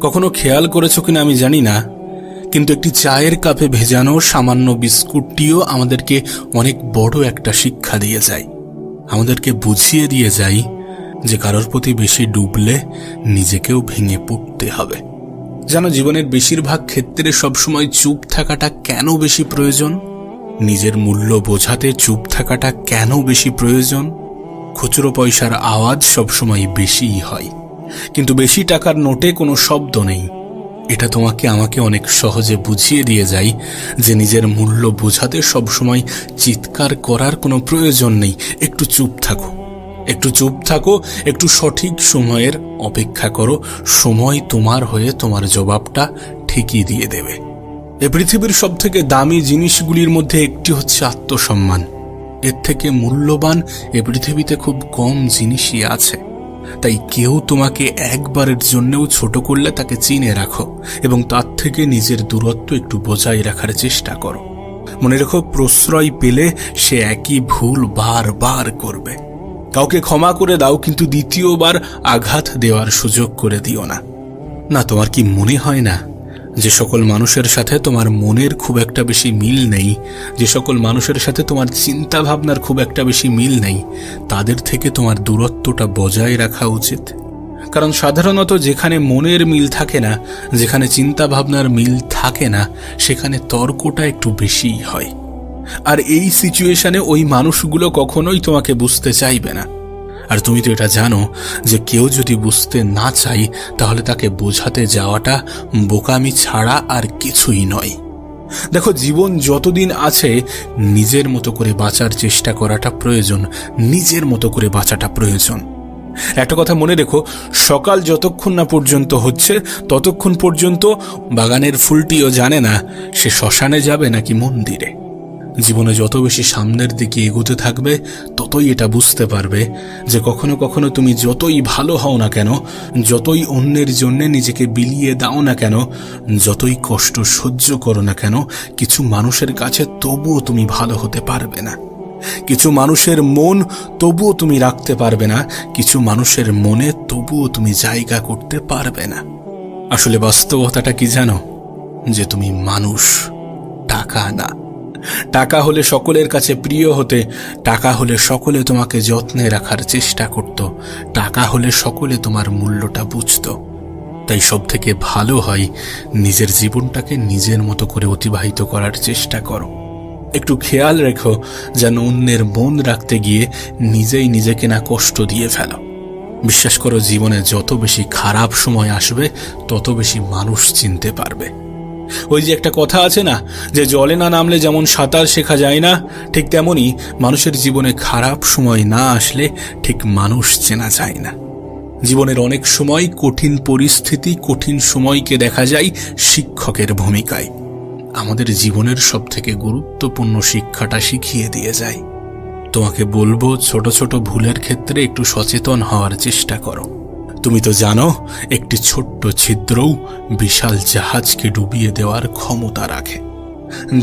কখনো খেয়াল করেছো কিনা আমি জানি না, কিন্তু একটি চায়ের কাপে ভেজানো সামান্য বিস্কুটটিও আমাদেরকে অনেক বড় একটা শিক্ষা দিয়ে যায়। আমাদেরকে বুঝিয়ে দিয়ে যায় যে কারোর প্রতি বেশি ডুবলে নিজেকেও ভেঙে পড়তে হবে। যেন জীবনের বেশিরভাগ ক্ষেত্রে সবসময় চুপ থাকাটা কেন বেশি প্রয়োজন, নিজের মূল্য বোঝাতে চুপ থাকাটা কেন বেশি প্রয়োজন। খুচরো পয়সার আওয়াজ সবসময় বেশিই হয়, কিন্তু বেশি টাকার নোটে কোনো শব্দ নেই। এটা তোমাকে আমাকে অনেক সহজে বুঝিয়ে দিয়ে যায় যে নিজের মূল্য বোঝাতে সবসময় চিৎকার করার কোনো প্রয়োজন নেই। একটু চুপ থাকো, একটু চুপ থাকো, একটু সঠিক সময়ের অপেক্ষা করো। সময় তোমার হয়ে তোমার জবাবটা ঠিকই দিয়ে দেবে। এ পৃথিবীর সব থেকে দামি জিনিসগুলির মধ্যে একটি হচ্ছে আত্মসম্মান। এর থেকে মূল্যবান এ পৃথিবীতে খুব কম জিনিসই আছে। তাই কেউ তোমাকে একবারের জন্যও ছোট করলে তাকে চিনে রাখো এবং তার থেকে নিজের দূরত্ব একটু বজায় রাখার চেষ্টা করো। মনে রেখো, প্রশ্রয় পেলে সে একই ভুল বারবার করবে। কাউকে ক্ষমা করে দাও, কিন্তু দ্বিতীয়বার আঘাত দেওয়ার সুযোগ করে দিও না। না, তোমার কি মনে হয় না যে সকল মানুষের সাথে তোমার মনের খুব একটা বেশি মিল নেই, যে সকল মানুষের সাথে তোমার চিন্তা ভাবনার খুব একটা বেশি মিল নেই, তাদের থেকে তোমার দূরত্বটা বজায় রাখা উচিত? কারণ সাধারণত যেখানে মনের মিল থাকে না, যেখানে চিন্তা ভাবনার মিল থাকে না, সেখানে তর্কটা একটু বেশিই হয়। আর এই সিচুয়েশনে ওই মানুষগুলো কখনোই তোমাকে বুঝতে চাইবে না। আর তুমি তো এটা জানো যে কেউ যদি বুঝতে না চাই, তাহলে তাকে বোঝাতে যাওয়াটা বোকামি ছাড়া আর কিছুই নয়। দেখো, জীবন যতদিন আছে নিজের মতো করে বাঁচার চেষ্টা করাটা প্রয়োজন, নিজের মতো করে বাঁচাটা প্রয়োজন। একটা কথা মনে রেখো, সকাল যতক্ষণ না পর্যন্ত হচ্ছে ততক্ষণ পর্যন্ত বাগানের ফুলটিও জানে না সে শ্মশানে যাবে নাকি মন্দিরে। জীবনে যত বেশি সামনের দিকে এগোতে থাকবে, ততই এটা বুঝতে পারবে যে কখনো কখনো তুমি যতই ভালো হও না কেন, যতই অন্যের জন্য নিজেকে বিলিয়ে দাও না কেন, যতই কষ্ট সহ্য করো না কেন, কিছু মানুষের কাছে তবুও তুমি ভালো হতে পারবে না। কিছু মানুষের মন তবুও তুমি রাখতে পারবে না, কিছু মানুষের মনে তবুও তুমি জায়গা করতে পারবে না। আসলে বাস্তবতাটা কি জানো? যে তুমি মানুষ, টাকা না। টাকা হলে সকলের কাছে প্রিয় হতে, টাকা হলে সকলে তোমাকে যত্নে রাখার চেষ্টা করত, টাকা হলে সকলে তোমার মূল্যটা বুঝত। তাই সব থেকে ভালো হয় নিজের জীবনটাকে নিজের মতো করে অতিবাহিত করার চেষ্টা করো। একটু খেয়াল রেখো যেন অন্যের মন রাখতে গিয়ে নিজেই নিজেকে না কষ্ট দিয়ে ফেলো। বিশ্বাস করো, জীবনে যত বেশি খারাপ সময় আসবে তত বেশি মানুষ চিনতে পারবে। ওই যে একটা কথা আছে না, যে জলে না নামলে যেমন সাঁতার শেখা যায় না, ঠিক তেমনি মানুষের জীবনে খারাপ সময় না আসলে ঠিক মানুষ চেনা যায় না। জীবনের অনেক সময় কঠিন পরিস্থিতি, কঠিন সময়কে দেখা যায় শিক্ষকের ভূমিকায়। আমাদের জীবনের সব থেকে গুরুত্বপূর্ণ শিক্ষাটা শিখিয়ে দিয়ে যায়। তোমাকে বলবো, ছোট ছোট ভুলের ক্ষেত্রে একটু সচেতন হওয়ার চেষ্টা করো। তুমি তো জানো, একটি ছোট্ট ছিদ্রও বিশাল জাহাজকে ডুবিয়ে দেওয়ার ক্ষমতা রাখে।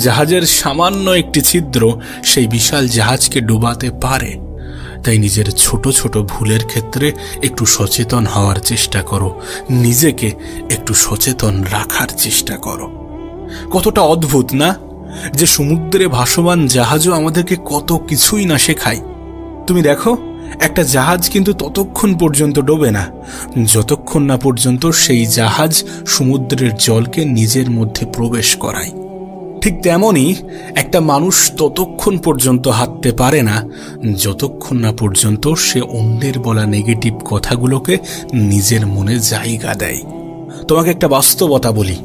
জাহাজের সামান্য একটি ছিদ্র সেই বিশাল জাহাজকে ডুবাতে পারে। তাই নিজের ছোট ছোট ভুলের ক্ষেত্রে একটু সচেতন হওয়ার চেষ্টা করো, নিজেকে একটু সচেতন রাখার চেষ্টা করো। কতটা অদ্ভুত না, যে সমুদ্রে ভাসমান জাহাজও আমাদেরকে কত কিছুই না শেখায়। তুমি দেখো, একটা জাহাজ কিন্তু ততক্ষণ পর্যন্ত ডোবে না যতক্ষণ না পর্যন্ত সেই জাহাজ সমুদ্রের জলকে নিজের মধ্যে প্রবেশ করায়। ঠিক তেমনই একটা মানুষ ততক্ষণ পর্যন্ত হাঁটতে পারে না যতক্ষণ না পর্যন্ত সে অন্যের বলা নেগেটিভ কথাগুলোকে নিজের মনে জায়গা দেয়। তোমাকে একটা বাস্তবতা বলি,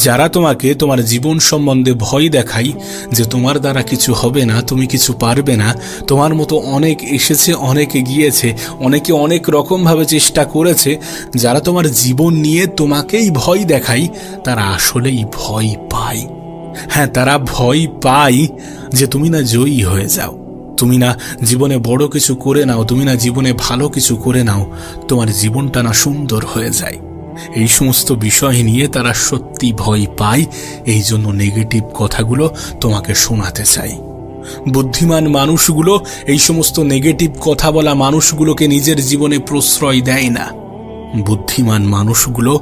যারা তোমাকে তোমার জীবন সম্বন্ধে ভয় দেখায় যে তোমার দ্বারা কিছু হবে না, তুমি কিছু পারবে না, তোমার মতো অনেক এসেছে, অনেকে গিয়েছে, অনেকে অনেক রকমভাবে চেষ্টা করেছে, যারা তোমার জীবন নিয়ে তোমাকেই ভয় দেখায়, তারা আসলেই ভয় পায়। হ্যাঁ, তারা ভয় পায় যে তুমি না জয়ী হয়ে যাও, তুমি না জীবনে বড় কিছু করে নাও, তুমি না জীবনে ভালো কিছু করে নাও, তোমার জীবনটা না সুন্দর হয়ে যায়। এই সমস্ত বিষয় নিয়ে তারা সত্যি ভয় পায়, এই জন্য নেগেটিভ কথাগুলো তোমাকে শোনাতে চাই। বুদ্ধিমান মানুষগুলো এই সমস্ত নেগেটিভ কথা বলা মানুষগুলোকে নিজের জীবনে প্রশ্রয় দেয় না। বুদ্ধিমান মানুষগুলো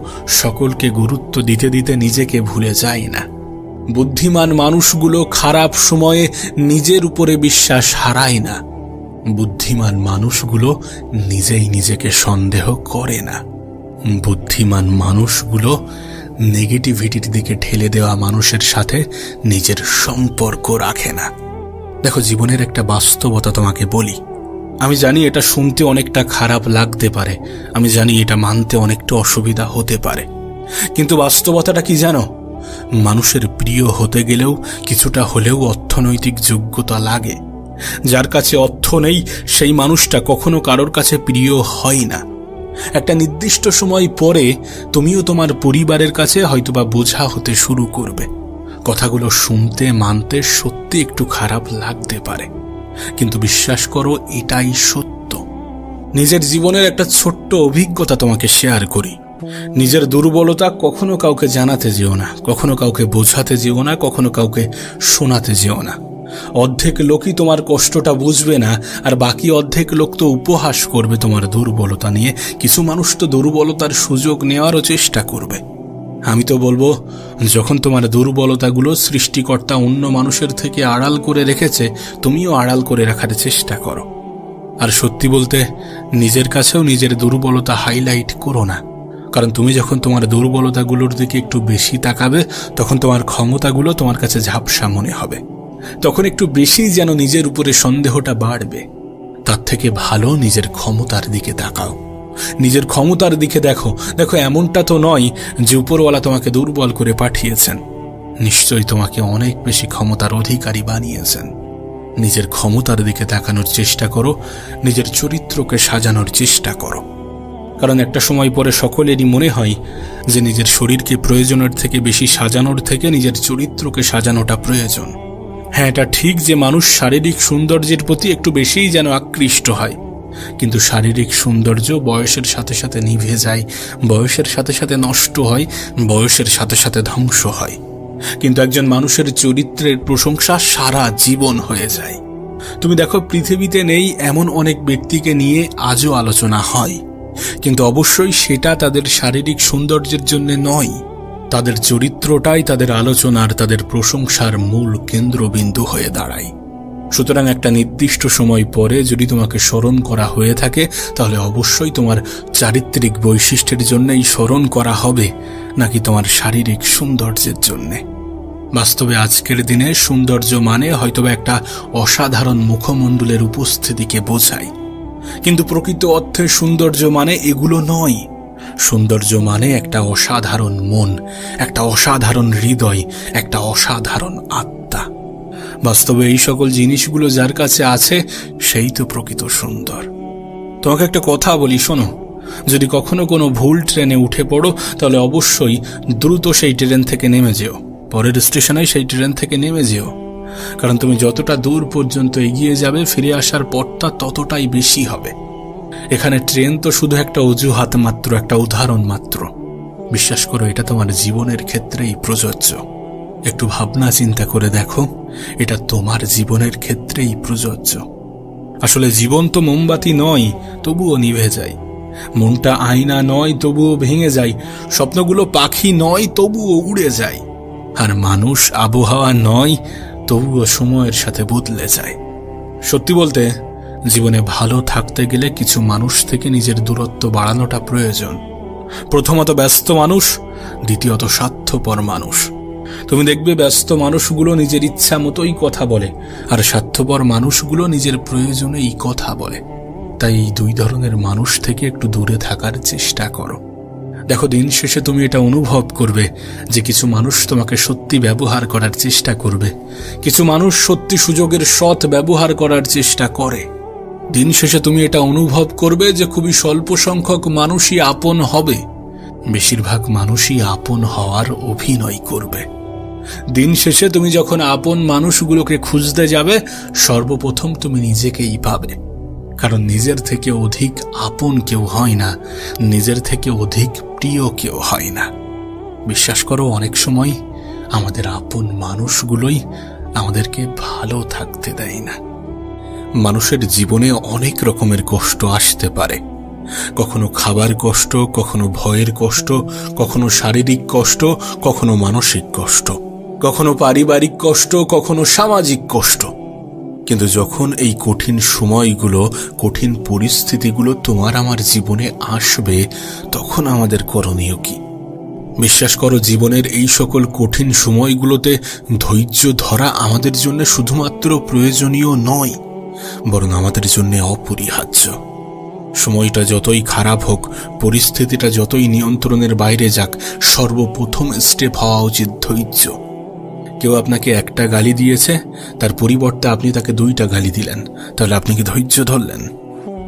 সকলকে গুরুত্ব দিতে দিতে নিজেকে ভুলে যায় না। বুদ্ধিমান মানুষগুলো খারাপ সময়ে নিজের উপরে বিশ্বাস হারায় না। বুদ্ধিমান মানুষগুলো নিজেই নিজেকে সন্দেহ করে না। বুদ্ধিমান মানুষগুলো নেগেটিভিটির দিকে ঠেলে দেওয়া মানুষের সাথে নিজের সম্পর্ক রাখে না। দেখো, জীবনের একটা বাস্তবতা তোমাকে বলি। আমি জানি এটা শুনতে অনেকটা খারাপ লাগতে পারে, আমি জানি এটা মানতে অনেকটা অসুবিধা হতে পারে, কিন্তু বাস্তবতাটা কি জানো? মানুষের প্রিয় হতে গেলেও কিছুটা হলেও অর্থনৈতিক যোগ্যতা লাগে। যার কাছে অর্থ নেই সেই মানুষটা কখনো কারোর কাছে প্রিয় হয় না। একটা নির্দিষ্ট সময় পরে তুমিও তোমার পরিবারের কাছে হয়তোবা বোঝা হতে শুরু করবে। কথাগুলো শুনতে মানতে সত্যি একটু খারাপ লাগতে পারে, কিন্তু বিশ্বাস করো এটাই সত্য। নিজের জীবনের একটা ছোট্ট অভিজ্ঞতা তোমাকে শেয়ার করি। নিজের দুর্বলতা কখনো কাউকে জানাতে যেও না, কখনো কাউকে বোঝাতে যেও না, কখনো কাউকে শোনাতে যেও না। অর্ধেক লোকই তোমার কষ্টটা বুঝবে না, আর বাকি অর্ধেক লোক তো উপহাস করবে তোমার দুর্বলতা নিয়ে। কিছু মানুষ তো দুর্বলতার সুযোগ নেওয়ারও চেষ্টা করবে। আমি তো বলবো, যখন তোমার দুর্বলতাগুলো সৃষ্টিকর্তা অন্য মানুষের থেকে আড়াল করে রেখেছে, তুমিও আড়াল করে রাখার চেষ্টা করো। আর সত্যি বলতে, নিজের কাছেও নিজের দুর্বলতা হাইলাইট করো না, কারণ তুমি যখন তোমার দুর্বলতাগুলোর দিকে একটু বেশি তাকাবে, তখন তোমার ক্ষমতাগুলো তোমার কাছে ঝাপসা মনে হবে। তখন একটু বেশি যেন নিজের উপরে সন্দেহটা বাড়বে। তার থেকে ভালো নিজের ক্ষমতার দিকে তাকাও, নিজের ক্ষমতার দিকে দেখো। দেখো, এমনটা তো নয় যে উপরওয়ালা তোমাকে দুর্বল করে পাঠিয়েছেন, নিশ্চয়ই তোমাকে অনেক বেশি ক্ষমতার অধিকারী বানিয়েছেন। নিজের ক্ষমতার দিকে তাকানোর চেষ্টা করো, নিজের চরিত্রকে সাজানোর চেষ্টা করো। কারণ একটা সময় পরে সকলেরই মনে হয় যে নিজের শরীরকে প্রয়োজনের থেকে বেশি সাজানোর থেকে নিজের চরিত্রকে সাজানোটা প্রয়োজন। হ্যাঁ, এটা ঠিক যে মানুষ শারীরিক সৌন্দর্যের প্রতি একটু বেশিই যেন আকৃষ্ট হয়, কিন্তু শারীরিক সৌন্দর্য বয়সের সাথে সাথে নিভে যায়, বয়সের সাথে সাথে নষ্ট হয়, বয়সের সাথে সাথে ধ্বংস হয়। কিন্তু একজন মানুষের চরিত্রের প্রশংসা সারা জীবন হয়ে যায়। তুমি দেখো, পৃথিবীতে নেই এমন অনেক ব্যক্তিকে নিয়ে আজও আলোচনা হয়, কিন্তু অবশ্যই সেটা তাদের শারীরিক সৌন্দর্যের জন্য নয়। তাদের চরিত্রটাই তাদের আলোচনার, তাদের প্রশংসার মূল কেন্দ্রবিন্দু হয়ে দাঁড়ায়। সুতরাং একটা নির্দিষ্ট সময় পরে যদি তোমাকে স্মরণ করা হয়ে থাকে, তাহলে অবশ্যই তোমার চারিত্রিক বৈশিষ্ট্যের জন্যই স্মরণ করা হবে, নাকি তোমার শারীরিক সৌন্দর্যের জন্যে। বাস্তবে আজকের দিনে সৌন্দর্য মানে হয়তোবা একটা অসাধারণ মুখমণ্ডলের উপস্থিতিকে বোঝায়, কিন্তু প্রকৃত অর্থে সৌন্দর্য মানে এগুলো নয়। সৌন্দর্য মানে একটা অসাধারণ মন, একটা অসাধারণ হৃদয়, একটা অসাধারণ আত্মা। বাস্তবে এই সকল জিনিসগুলো যার কাছে আছে, সেই তো প্রকৃত সুন্দর। তোমাকে একটা কথা বলি, শোনো। যদি কখনো কোনো ভুল ট্রেনে উঠে পড়ো, তাহলে অবশ্যই দ্রুত সেই ট্রেন থেকে নেমে যেও, পরের স্টেশনে সেই ট্রেন থেকে নেমে যেও। কারণ তুমি যতটা দূর পর্যন্ত এগিয়ে যাবে, ফিরে আসার পথটা ততটাই বেশি হবে। এখানে ট্রেন তো শুধু একটা অজুহাত মাত্র, একটা উদাহরণ মাত্র। বিশ্বাস করো, এটা তোমার জীবনের ক্ষেত্রেই প্রযোজ্য। একটু ভাবনা চিন্তা করে দেখো, এটা তোমার জীবনের ক্ষেত্রেই প্রযোজ্য। আসলে জীবন তো মোমবাতি নয়, তবুও নিভে যায়। মনটা আয়না নয়, তবুও ভেঙে যায়। স্বপ্নগুলো পাখি নয়, তবুও উড়ে যায়। আর মানুষ আবহাওয়া নয়, তবুও সময়ের সাথে বদলে যায়। সত্যি বলতে, জীবনে ভালো থাকতে গেলে কিছু মানুষ থেকে নিজের দূরত্ব বাড়ানোটা প্রয়োজন। প্রথমত ব্যস্ত মানুষ, দ্বিতীয়ত স্বার্থপর মানুষ। তুমি দেখবে ব্যস্ত মানুষগুলো নিজের ইচ্ছা মতোই কথা বলে, আর স্বার্থপর মানুষগুলো নিজের প্রয়োজনেই কথা বলে। তাই এই দুই ধরনের মানুষ থেকে একটু দূরে থাকার চেষ্টা করো। দেখো, দিন শেষে তুমি এটা অনুভব করবে যে কিছু মানুষ তোমাকে সত্যি ব্যবহার করার চেষ্টা করবে, কিছু মানুষ সত্যি সুযোগের সৎ ব্যবহার করার চেষ্টা করে। দিন শেষে তুমি এটা অনুভব করবে যে খুবই স্বল্প সংখ্যক মানুষই আপন হবে, বেশিরভাগ মানুষই আপন হওয়ার অভিনয় করবে। দিন শেষে তুমি যখন আপন মানুষগুলোকে খুঁজতে যাবে, সর্বপ্রথম তুমি নিজেকেই পাবে। কারণ নিজের থেকে অধিক আপন কেউ হয় না, নিজের থেকে অধিক প্রিয় কেউ হয় না। বিশ্বাস করো, অনেক সময় আমাদের আপন মানুষগুলোই আমাদেরকে ভালো থাকতে দেয় না। মানুষের জীবনে অনেক রকমের কষ্ট আসতে পারে, কখনো খাবার কষ্ট, কখনো ভয়ের কষ্ট, কখনো শারীরিক কষ্ট, কখনো মানসিক কষ্ট, কখনো পারিবারিক কষ্ট, কখনো সামাজিক কষ্ট। কিন্তু যখন এই কঠিন সময়গুলো, কঠিন পরিস্থিতিগুলো তোমার আমার জীবনে আসবে, তখন আমাদের করণীয় কি? বিশ্বাস করো, জীবনের এই সকল কঠিন সময়গুলোতে ধৈর্য ধরা আমাদের জন্য শুধুমাত্র প্রয়োজনীয় নয়, বরং আমাদের জন্য অপরিহার্য। সময়টা যতই খারাপ হোক, পরিস্থিতিটা যতই নিয়ন্ত্রণের বাইরে যাক, সর্বপ্রথম স্টেপ হওয়া উচিত ধৈর্য। কেউ আপনাকে একটা গালি দিয়েছে, তার পরিবর্তে আপনি তাকে 2টা গালি দিলেন, তাহলে আপনি কি ধৈর্য ধরলেন?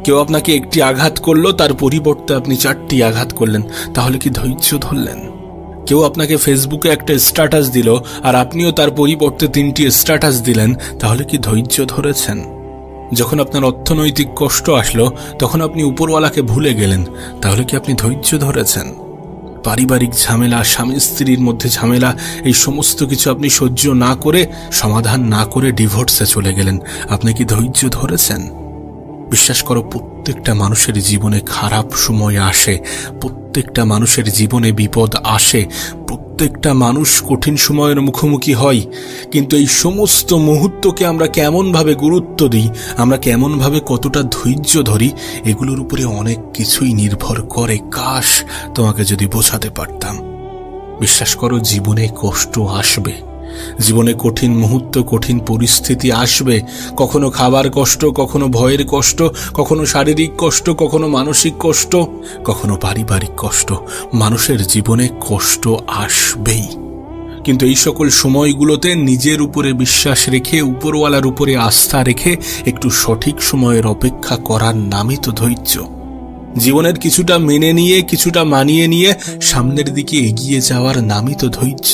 কেউ আপনাকে একটি আঘাত করলো, তার পরিবর্তে আপনি 4টি আঘাত করলেন, তাহলে কি ধৈর্য ধরলেন? কেউ আপনাকে ফেসবুকে একটা স্ট্যাটাস দিল, আর আপনিও তার পরিবর্তে 3টি স্ট্যাটাস দিলেন, তাহলে কি ধৈর্য ধরেছেন? যখন আপনার অর্থনৈতিক কষ্ট আসলো, তখন আপনি উপরওয়ালাকে ভুলে গেলেন, তাহলে কি আপনি ধৈর্য ধরেছেন? পারিবারিক ঝামেলা, স্বামী স্ত্রীর মধ্যে ঝামেলা, এই সমস্ত কিছু আপনি সহ্য না করে, সমাধান না করে ডিভোর্সে চলে গেলেন, আপনি কি ধৈর্য ধরেছেন? বিশ্বাস করো, প্রত্যেকটা মানুষের জীবনে খারাপ সময় আসে, প্রত্যেকটা মানুষের জীবনে বিপদ আসে, প্রত্যেকটা মানুষ কঠিন সময়ের মুখোমুখি হয়। কিন্তু এই সমস্ত মুহূর্তকে আমরা কেমনভাবে গুরুত্ব দিই, আমরা কেমনভাবে কতটা ধৈর্য ধরি, এগুলোর উপরে অনেক কিছুই নির্ভর করে। কাশ তোমাকে যদি বোঝাতে পারতাম। বিশ্বাস করো, জীবনে কষ্ট আসবে, জীবনে কঠিন মুহূর্ত, কঠিন পরিস্থিতি আসবে। কখনো খাবার কষ্ট, কখনো ভয়ের কষ্ট, কখনো শারীরিক কষ্ট, কখনো মানসিক কষ্ট, কখনো পারিবারিক কষ্ট। মানুষের জীবনে কষ্ট আসবেই। কিন্তু এই সকল সময়গুলোতে নিজের উপরে বিশ্বাস রেখে, উপরওয়ালার উপরে আস্থা রেখে একটু সঠিক সময়ের অপেক্ষা করার নামই তো ধৈর্য। জীবনের কিছুটা মেনে নিয়ে, কিছুটা মানিয়ে নিয়ে সামনের দিকে এগিয়ে যাওয়ার নামই তো ধৈর্য।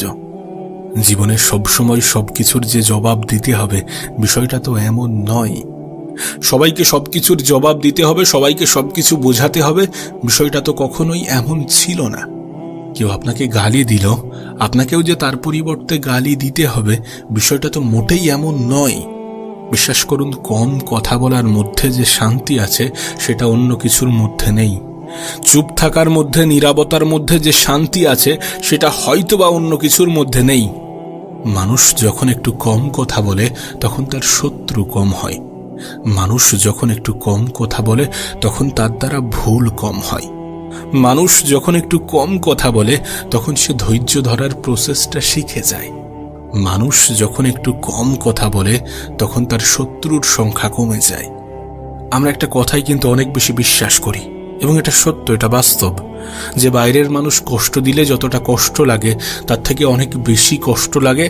জীবনে সবসময় সবকিছুর যে জবাব দিতে হবে, বিষয়টা তো এমন নয়। সবাইকে সবকিছুর জবাব দিতে হবে, সবাইকে সবকিছু বোঝাতে হবে, বিষয়টা তো কখনোই এমন ছিল না। কেউ আপনাকে গালি দিল, আপনাকেও যে তার পরিবর্তে গালি দিতে হবে, বিষয়টা তো মোটেই এমন নয়। বিশ্বাস করুন, কম কথা বলার মধ্যে যে শান্তি আছে, সেটা অন্য কিছুর মধ্যে নেই। চুপ থাকার মধ্যে, নীরবতার মধ্যে যে শান্তি আছে, সেটা হয়তো বা অন্য কিছুর মধ্যে নেই। মানুষ যখন একটু কম কথা বলে, তখন তার শত্রু কম হয়। মানুষ যখন একটু কম কথা বলে, তখন তার দ্বারা ভুল কম হয়। মানুষ যখন একটু কম কথা বলে, তখন সে ধৈর্য ধরার প্রসেসটা শিখে যায়। মানুষ যখন একটু কম কথা বলে, তখন তার শত্রুর সংখ্যা কমে যায়। আমরা একটা কথাই কিন্তু অনেক বেশি বিশ্বাস করি, এবং এটা সত্য, এটা বাস্তব, যে বাইরের মানুষ কষ্ট দিলে যতটা কষ্ট লাগে, তার থেকে অনেক বেশি কষ্ট লাগে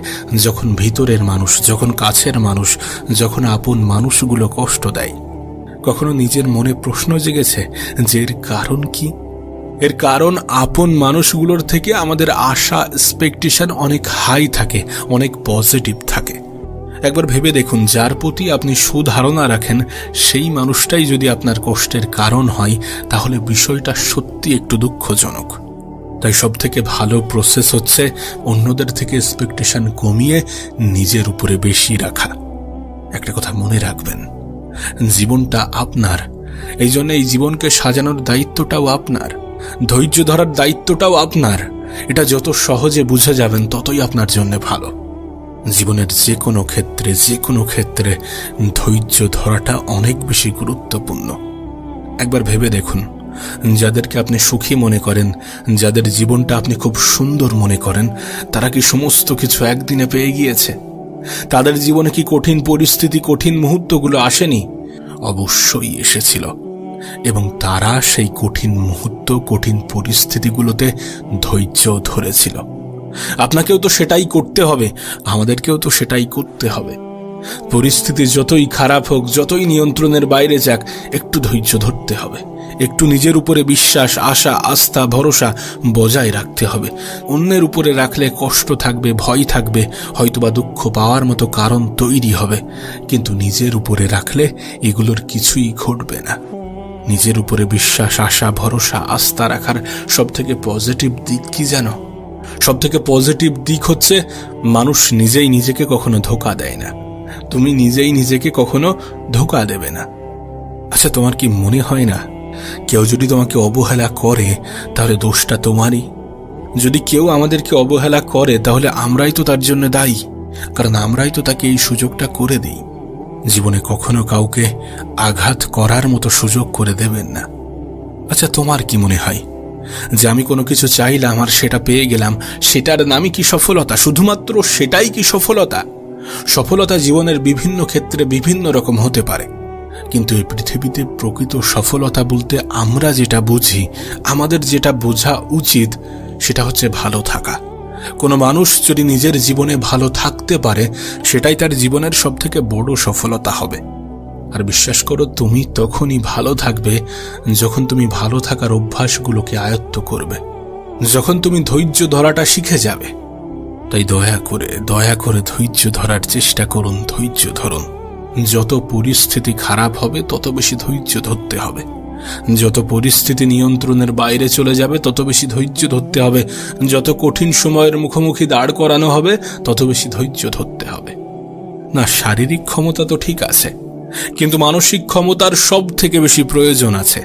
যখন ভিতরের মানুষ, যখন কাছের মানুষ, যখন আপন মানুষগুলো কষ্ট দেয়। কখনো নিজের মনে প্রশ্ন জেগেছে যে এর কারণ কি? এর কারণ, আপন মানুষগুলোর থেকে আমাদের আশা, এক্সপেকটেশন অনেক হাই থাকে, অনেক পজিটিভ থাকে। একবার ভেবে দেখুন, যার প্রতি আপনি সুধারণা রাখেন, সেই মানুষটাই যদি আপনার কষ্টের কারণ হয়, তাহলে বিষয়টা সত্যি একটু দুঃখজনক। তাই সব থেকে ভালো প্রসেস হচ্ছে অন্যদের থেকে এক্সপেকটেশন কমিয়ে নিজের উপরে বেশি রাখা। একটা কথা মনে রাখবেন, জীবনটা আপনার, এই জন্য এই জীবনকে সাজানোর দায়িত্বটাও আপনার, ধৈর্য ধরার দায়িত্বটাও আপনার। এটা যত সহজে বুঝে যাবেন, ততই আপনার জন্য ভালো। জীবনের যে কোনো ক্ষেত্রে ধৈর্য ধরাটা অনেক বেশি গুরুত্বপূর্ণ। একবার ভেবে দেখুন, যাদেরকে আপনি সুখী মনে করেন, যাদের জীবনটা আপনি খুব সুন্দর মনে করেন, তারা কি সমস্ত কিছু একদিনে পেয়ে গিয়েছে? তাদের জীবনে কি কঠিন পরিস্থিতি, কঠিন মুহূর্তগুলো আসেনি? অবশ্যই এসেছিল, এবং তারা সেই কঠিন মুহূর্ত, কঠিন পরিস্থিতিগুলোতে ধৈর্য ধরেছিল। আপনাকেও তো সেটাই করতে হবে, আমাদেরকেও তো সেটাই করতে হবে। পরিস্থিতি যতই খারাপ হোক, যতই নিয়ন্ত্রণের বাইরে যাক, একটু ধৈর্য ধরতে হবে, একটু নিজের উপরে বিশ্বাস, আশা, আস্থা, ভরসা বজায় রাখতে হবে। অন্যের উপরে রাখলে কষ্ট থাকবে, ভয় থাকবে, হয়তোবা দুঃখ পাওয়ার মতো কারণ তৈরি হবে, কিন্তু নিজের উপরে রাখলে এগুলোর কিছুই ঘটবে না। নিজের উপরে বিশ্বাস, আশা, ভরসা, আস্থা রাখার সবথেকে পজিটিভ দিক কি জানো? সবথেকে পজিটিভ দিক হচ্ছে, মানুষ নিজেই নিজেকে কখনো ধোঁকা দেয় না। তুমি নিজেই নিজেকে কখনো ধোঁকা দেবে না। আচ্ছা, তোমার কি মনে হয় না কেউ যদি তোমাকে অবহেলা করে তাহলে দোষটা তোমারই। যদি কেউ আমাদেরকে অবহেলা করে তাহলে আমরাই তো তার জন্য দায়ী, কারণ আমরাই তো তাকে এই সুযোগটা করে দিই। জীবনে কখনো কাউকে আঘাত করার মতো সুযোগ করে দেবেন না। আচ্ছা, তোমার কি মনে হয় যে আমি কোনো কিছু চাইলাম আর সেটা পেয়ে গেলাম, সেটার নামই কি সফলতা? শুধুমাত্র সেটাই কি সফলতা? সফলতা জীবনের বিভিন্ন ক্ষেত্রে বিভিন্ন রকম হতে পারে, কিন্তু এই পৃথিবীতে প্রকৃত সফলতা বলতে আমরা যেটা বুঝি, আমাদের যেটা বোঝা উচিত, সেটা হচ্ছে ভালো থাকা। কোনো মানুষ যদি নিজের জীবনে ভালো থাকতে পারে, সেটাই তার জীবনের সবথেকে বড় সফলতা হবে। আর বিশ্বাস করো, তুমি তখনই ভালো থাকবে যখন তুমি ভালো থাকার অভ্যাসগুলোকে আয়ত্ত করবে, যখন তুমি ধৈর্য ধরাটা শিখে যাবে। তাই দয়া করে ধৈর্য ধরার চেষ্টা করুন, ধৈর্য ধরুন। যত পরিস্থিতি খারাপ হবে তত বেশি ধৈর্য ধরতে হবে। যত পরিস্থিতি নিয়ন্ত্রণের বাইরে চলে যাবে তত বেশি ধৈর্য ধরতে হবে। যত কঠিন সময়ের মুখোমুখি দাঁড় করানো হবে তত বেশি ধৈর্য ধরতে হবে। না, শারীরিক ক্ষমতা তো ঠিক আছে, কিন্তু মানসিক ক্ষমতার সব থেকে বেশি প্রয়োজন আছে।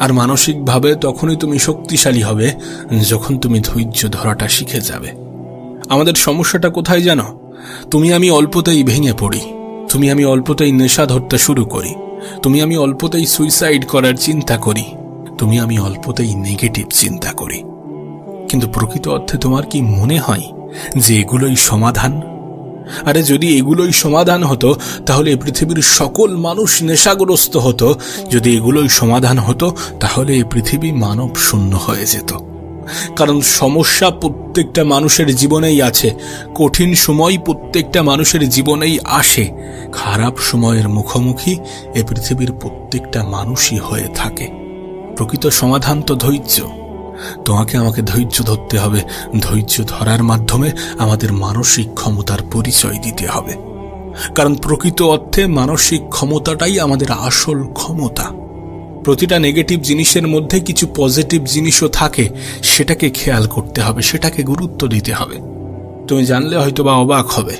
আর মানসিকভাবে তখনই তুমি শক্তিশালী হবে যখন তুমি ধৈর্য ধরাটা শিখে যাবে। আমাদের সমস্যাটা কোথায় জানো? তুমি আমি অল্পতেই ভেঙে পড়ি, তুমি আমি অল্পতেই নেশা ধরতে শুরু করি, তুমি আমি অল্পতেই সুইসাইড করার চিন্তা করি, তুমি আমি অল্পতেই নেগেটিভ চিন্তা করি। কিন্তু প্রকৃত অর্থে তোমার কি মনে হয় যে এগুলোই সমাধান? আরে যদি এগুলোই সমাধান হতো তাহলে পৃথিবীর সকল মানুষ নেশাগ্রস্ত হতো। যদি এগুলোই সমাধান হতো তাহলে এই পৃথিবী মানব শূন্য হয়ে যেত। কারণ সমস্যা প্রত্যেকটা মানুষের জীবনেই আছে, কঠিন সময় প্রত্যেকটা মানুষের জীবনেই আসে, খারাপ সময়ের মুখোমুখি এ পৃথিবীর প্রত্যেকটা মানুষই হয়ে থাকে। প্রকৃত সমাধান তো ধৈর্য। তোমাকে আমাকে ধৈর্য ধরতে হবে, ধৈর্য ধরার মাধ্যমে আমাদের মানসিক ক্ষমতার পরিচয় দিতে হবে। কারণ প্রকৃত অর্থে মানসিক ক্ষমতাটাই আমাদের আসল ক্ষমতা। প্রতিটা নেগেটিভ জিনিসের মধ্যে কিছু পজিটিভ জিনিসও থাকে, সেটাকে খেয়াল করতে হবে, সেটাকে গুরুত্ব দিতে হবে। তুমি জানলে হয়তো বা অবাক হবে,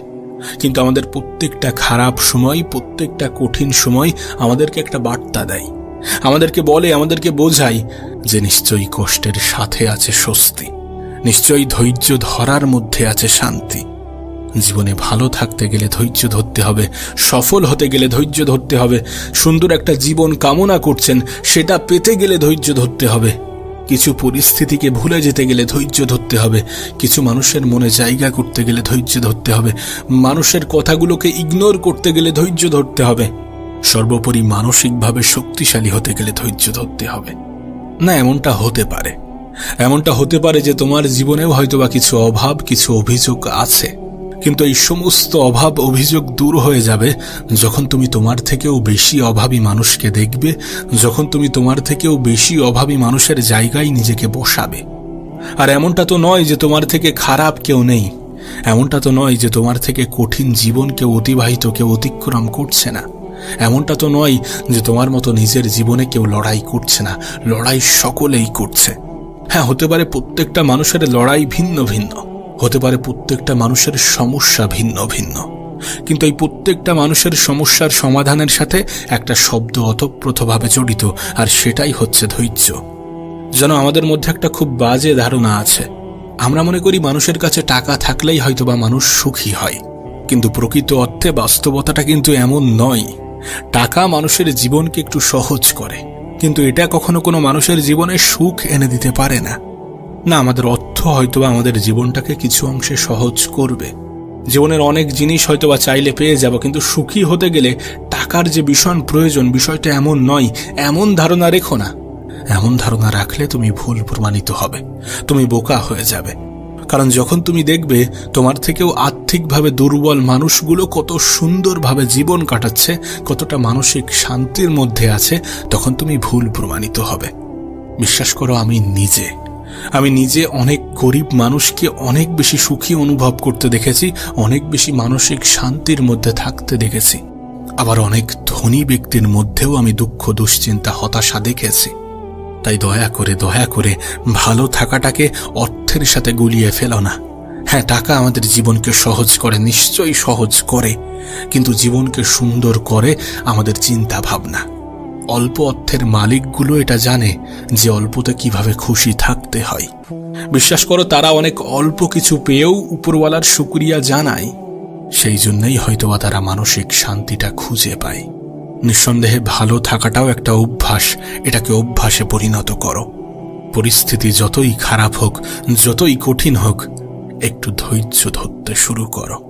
কিন্তু আমাদের প্রত্যেকটা খারাপ সময়, প্রত্যেকটা কঠিন সময় আমাদেরকে একটা বার্তা দেয়, আমাদেরকে বলে, আমাদেরকে বোঝায় যে নিশ্চয়ই কষ্টের সাথে আছে স্বস্তি, নিশ্চয়ই ধৈর্য ধরার মধ্যে আছে শান্তি। জীবনে ভালো থাকতে গেলে ধৈর্য ধরতে হবে, সফল হতে গেলে ধৈর্য ধরতে হবে, সুন্দর একটা জীবন কামনা করছেন সেটা পেতে গেলে ধৈর্য ধরতে হবে, কিছু পরিস্থিতিকে ভুলে যেতে গেলে ধৈর্য ধরতে হবে, কিছু মানুষের মনে জায়গা করতে গেলে ধৈর্য ধরতে হবে, মানুষের কথাগুলোকে ইগনোর করতে গেলে ধৈর্য ধরতে হবে, সর্বোপরি মানসিকভাবে শক্তিশালী হতে গেলে ধৈর্য ধরতে হবে। না, এমনটা হতে পারে যে তোমার জীবনেও হয়তোবা কিছু অভাব, কিছু অভিযোগ আছে, কিন্তু এই সমস্ত অভাব অভিযোগ দূর হয়ে যাবে যখন তুমি তোমার থেকেও বেশি অভাবী মানুষকে দেখবে, যখন তুমি তোমার থেকেও বেশি অভাবী মানুষের জায়গায় নিজেকে বসাবে। আর এমনটা তো নয় যে তোমার থেকে খারাপ কেউ নেই, এমনটা তো নয় যে তোমার থেকে কঠিন জীবন কেউ অতিক্রম করছে না, এমনটা তো নয় যে তোমার মতো নিজের জীবনে কেউ লড়াই করছে না, লড়াই সকলেই করছে। হ্যাঁ, হতে পারে প্রত্যেকটা মানুষের লড়াই ভিন্ন ভিন্ন, হতে পারে প্রত্যেকটা মানুষের সমস্যা ভিন্ন ভিন্ন, কিন্তু এই প্রত্যেকটা মানুষের সমস্যার সমাধানের সাথে একটা শব্দ ওতপ্রোতভাবে জড়িত, আর সেটাই হচ্ছে ধৈর্য। যেন আমাদের মধ্যে একটা খুব বাজে ধারণা আছে, আমরা মনে করি মানুষের কাছে টাকা থাকলেই হয়তোবা মানুষ সুখী হয়, কিন্তু প্রকৃত অর্থে বাস্তবতাটা কিন্তু এমন নয়। টাকা মানুষের জীবনকে একটু সহজ করে, কিন্তু এটা কখনো কোনো মানুষের জীবনে সুখ এনে দিতে পারে না। না, আমাদের অর্থ হয়তোবা আমাদের জীবনটাকে কিছু অংশে সহজ করবে, জীবনের অনেক জিনিস হয়তোবা চাইলে পেয়ে যাব, কিন্তু সুখী হতে গেলে টাকার যে ভীষণ প্রয়োজন, বিষয়টা এমন নয়। এমন ধারণা রেখো না, এমন ধারণা রাখলে তুমি ভুল প্রমাণিত হবে, তুমি বোকা হয়ে যাবে। কারণ যখন তুমি দেখবে তোমার থেকেও আর্থিকভাবে দুর্বল মানুষগুলো কত সুন্দরভাবে জীবন কাটাচ্ছে, কতটা মানসিক শান্তির মধ্যে আছে, তখন তুমি ভুল প্রমাণিত হবে। বিশ্বাস করো, আমি নিজে অনেক গরিব মানুষকে অনেক বেশি সুখী অনুভব করতে দেখেছি, অনেক বেশি মানসিক শান্তির মধ্যে থাকতে দেখেছি। আবার অনেক ধনী ব্যক্তির মধ্যেও আমি দুঃখ, দুশ্চিন্তা, হতাশা দেখেছি। তাই দয়া করে ভালো থাকাটাকে অর্থের সাথে গুলিয়ে ফেলো না। হ্যাঁ, টাকা আমাদের জীবনকে সহজ করে, নিশ্চয়ই সহজ করে, কিন্তু জীবনকে সুন্দর করে আমাদের চিন্তা ভাবনা। অল্প অর্থের মালিকগুলো এটা জানে যে অল্পতে কিভাবে খুশি থাকতে হয়। বিশ্বাস করো, তারা অনেক অল্প কিছু পেয়েও উপরওয়ালার শুকরিয়া জানায়। সেই জন্যই হয়তোবা তারা মানসিক শান্তিটা খুঁজে পায়। নিঃসন্দেহে ভালো থাকাটাও একটা অভ্যাস। এটাকে অভ্যাসে পরিণত করো। পরিস্থিতি যতই খারাপ হোক, যতই কঠিন হোক, একটু ধৈর্য ধরতে শুরু করো।